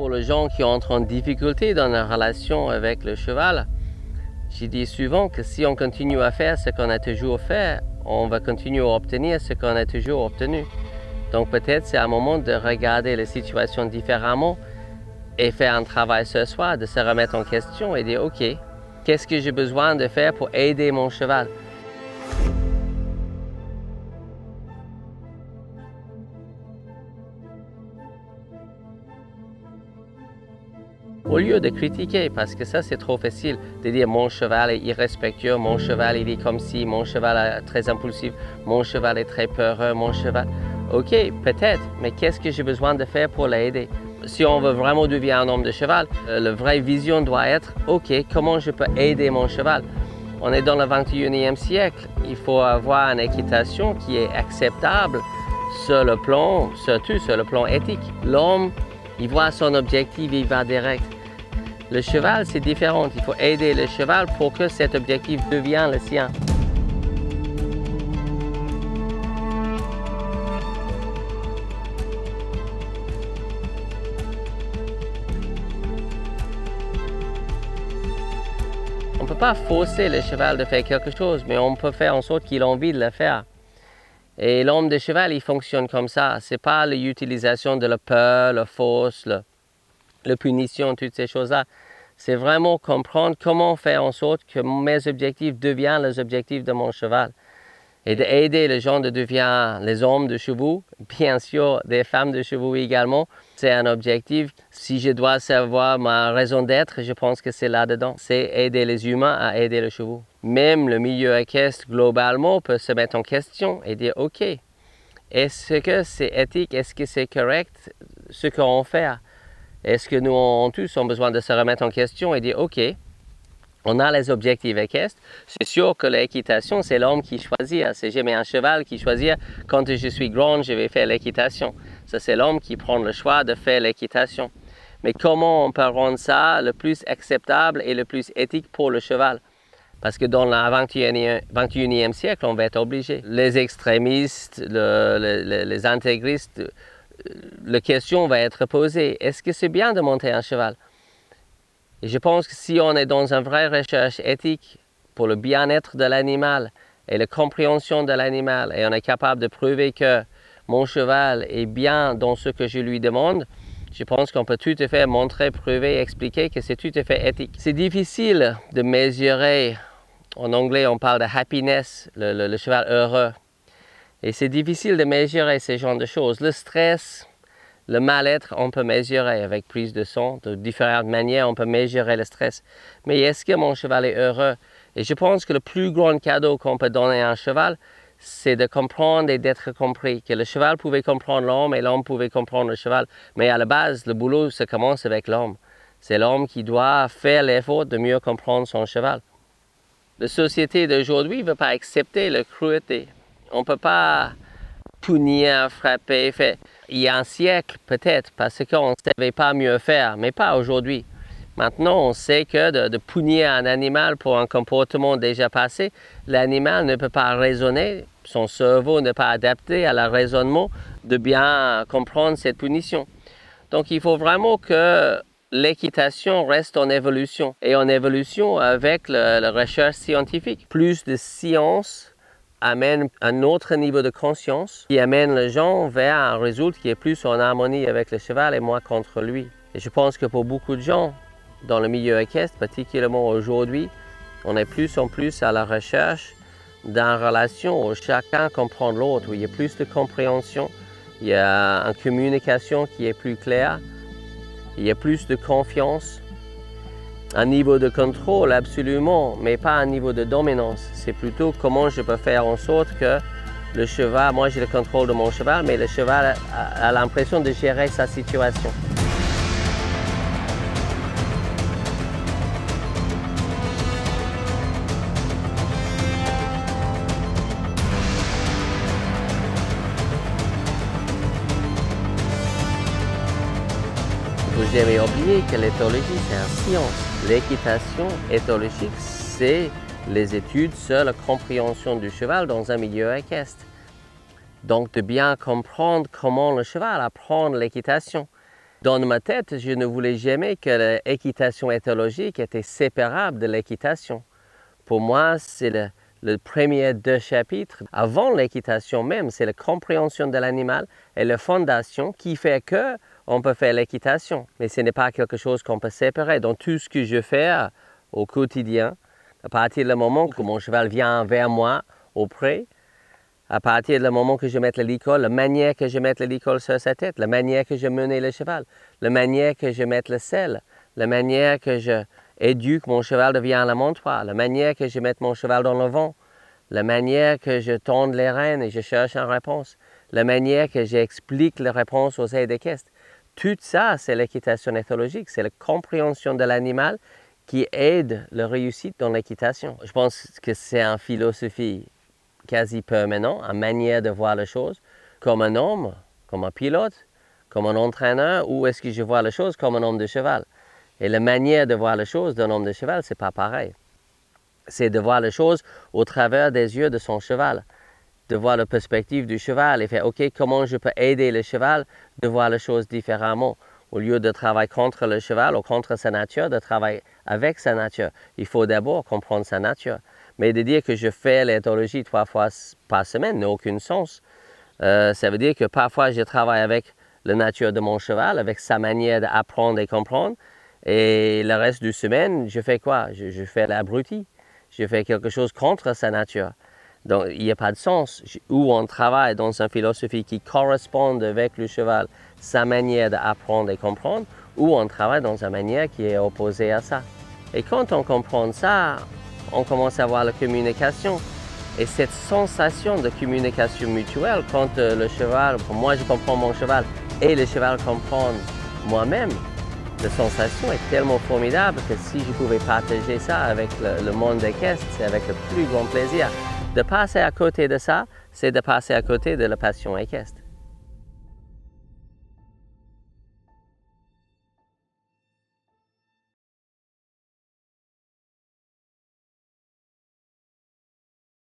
Pour les gens qui entrent en difficulté dans la relation avec le cheval, je dis souvent que si on continue à faire ce qu'on a toujours fait, on va continuer à obtenir ce qu'on a toujours obtenu. Donc peut-être c'est un moment de regarder les situations différemment et faire un travail ce soir, de se remettre en question et dire « Ok, qu'est-ce que j'ai besoin de faire pour aider mon cheval ?» Au lieu de critiquer, parce que ça c'est trop facile, de dire mon cheval est irrespectueux, mon cheval il est comme ci, mon cheval est très impulsif, mon cheval est très peureux, mon cheval... Ok, peut-être, mais qu'est-ce que j'ai besoin de faire pour l'aider? Si on veut vraiment devenir un homme de cheval, la vraie vision doit être, ok, comment je peux aider mon cheval? On est dans le 21e siècle, il faut avoir une équitation qui est acceptable sur le plan, surtout sur le plan éthique. L'homme, il voit son objectif, il va direct. Le cheval, c'est différent. Il faut aider le cheval pour que cet objectif devienne le sien. On ne peut pas forcer le cheval de faire quelque chose, mais on peut faire en sorte qu'il ait envie de le faire. Et l'homme de cheval, il fonctionne comme ça. Ce n'est pas l'utilisation de la peur, la force, la punition, toutes ces choses-là. C'est vraiment comprendre comment faire en sorte que mes objectifs deviennent les objectifs de mon cheval. Et d'aider les gens de devenir les hommes de chevaux, bien sûr des femmes de chevaux également. C'est un objectif. Si je dois savoir ma raison d'être, je pense que c'est là-dedans. C'est aider les humains à aider les chevaux. Même le milieu équestre, globalement, peut se mettre en question et dire « Ok, est-ce que c'est éthique, est-ce que c'est correct ce qu'on fait ?» Est-ce que nous tous avons besoin de se remettre en question et dire « Ok, on a les objectifs équestres. C'est sûr que l'équitation, c'est l'homme qui choisit. C'est jamais un cheval qui choisit. Quand je suis grand, je vais faire l'équitation. » Ça, c'est l'homme qui prend le choix de faire l'équitation. Mais comment on peut rendre ça le plus acceptable et le plus éthique pour le cheval? Parce que dans le 21e siècle, on va être obligé. Les extrémistes, les intégristes, la question va être posée. Est-ce que c'est bien de monter un cheval? Et je pense que si on est dans une vraie recherche éthique pour le bien-être de l'animal et la compréhension de l'animal, et on est capable de prouver que mon cheval est bien dans ce que je lui demande, je pense qu'on peut tout à fait montrer, prouver, expliquer que c'est tout à fait éthique. C'est difficile de mesurer, en anglais on parle de happiness, le cheval heureux. Et c'est difficile de mesurer ce genre de choses. Le stress, le mal-être, on peut mesurer avec prise de sang. De différentes manières, on peut mesurer le stress. Mais est-ce que mon cheval est heureux? Et je pense que le plus grand cadeau qu'on peut donner à un cheval, c'est de comprendre et d'être compris. Que le cheval pouvait comprendre l'homme et l'homme pouvait comprendre le cheval. Mais à la base, le boulot, ça commence avec l'homme. C'est l'homme qui doit faire l'effort de mieux comprendre son cheval. La société d'aujourd'hui ne veut pas accepter la cruauté. On ne peut pas punir, frapper, faire. Il y a un siècle peut-être, parce qu'on ne savait pas mieux faire, mais pas aujourd'hui. Maintenant, on sait que de punir un animal pour un comportement déjà passé, l'animal ne peut pas raisonner, son cerveau n'est pas adapté à la raisonnement de bien comprendre cette punition. Donc il faut vraiment que l'équitation reste en évolution, et en évolution avec la recherche scientifique. Plus de science amène un autre niveau de conscience qui amène les gens vers un résultat qui est plus en harmonie avec le cheval et moins contre lui. Et je pense que pour beaucoup de gens dans le milieu équestre, particulièrement aujourd'hui, on est plus en plus à la recherche d'une relation où chacun comprend l'autre, où il y a plus de compréhension, il y a une communication qui est plus claire, il y a plus de confiance. Un niveau de contrôle, absolument, mais pas un niveau de dominance. C'est plutôt comment je peux faire en sorte que le cheval, moi j'ai le contrôle de mon cheval, mais le cheval a l'impression de gérer sa situation. Il ne faut jamais oublier que l'éthologie, c'est une science. L'équitation éthologique, c'est les études sur la compréhension du cheval dans un milieu équestre. Donc, de bien comprendre comment le cheval apprend l'équitation. Dans ma tête, je ne voulais jamais que l'équitation éthologique était séparable de l'équitation. Pour moi, c'est le premier 2 chapitres. Avant l'équitation même, c'est la compréhension de l'animal et la fondation qui fait que on peut faire l'équitation. Mais ce n'est pas quelque chose qu'on peut séparer. Dans tout ce que je fais au quotidien, à partir du moment que mon cheval vient vers moi au pré, à partir du moment que je mets le licol, la manière que je mets le licol sur sa tête, la manière que je menais le cheval, la manière que je mets le sel, la manière que je éduque mon cheval devient la montoir, la manière que je mette mon cheval dans le vent, la manière que je tourne les rênes et je cherche une réponse, la manière que j'explique la réponse aux aides équestres. Tout ça, c'est l'équitation éthologique, c'est la compréhension de l'animal qui aide la réussite dans l'équitation. Je pense que c'est une philosophie quasi permanente, une manière de voir les choses, comme un homme, comme un pilote, comme un entraîneur, ou est-ce que je vois les choses comme un homme de cheval? Et la manière de voir les choses d'un homme de cheval, c'est pas pareil. C'est de voir les choses au travers des yeux de son cheval, de voir la perspective du cheval et faire, OK, comment je peux aider le cheval de voir les choses différemment? Au lieu de travailler contre le cheval ou contre sa nature, de travailler avec sa nature. Il faut d'abord comprendre sa nature. Mais de dire que je fais l'éthologie 3 fois par semaine n'a aucun sens. Ça veut dire que parfois je travaille avec la nature de mon cheval, avec sa manière d'apprendre et comprendre. Et le reste du semaine, je fais quoi? Je fais l'abruti. Je fais quelque chose contre sa nature. Donc, il n'y a pas de sens où on travaille dans une philosophie qui correspond avec le cheval, sa manière d'apprendre et comprendre, ou on travaille dans une manière qui est opposée à ça. Et quand on comprend ça, on commence à voir la communication. Et cette sensation de communication mutuelle, quand le cheval, moi je comprends mon cheval et le cheval comprend moi-même, la sensation est tellement formidable que si je pouvais partager ça avec le monde équestre, c'est avec le plus grand plaisir. De passer à côté de ça, c'est de passer à côté de la passion équestre.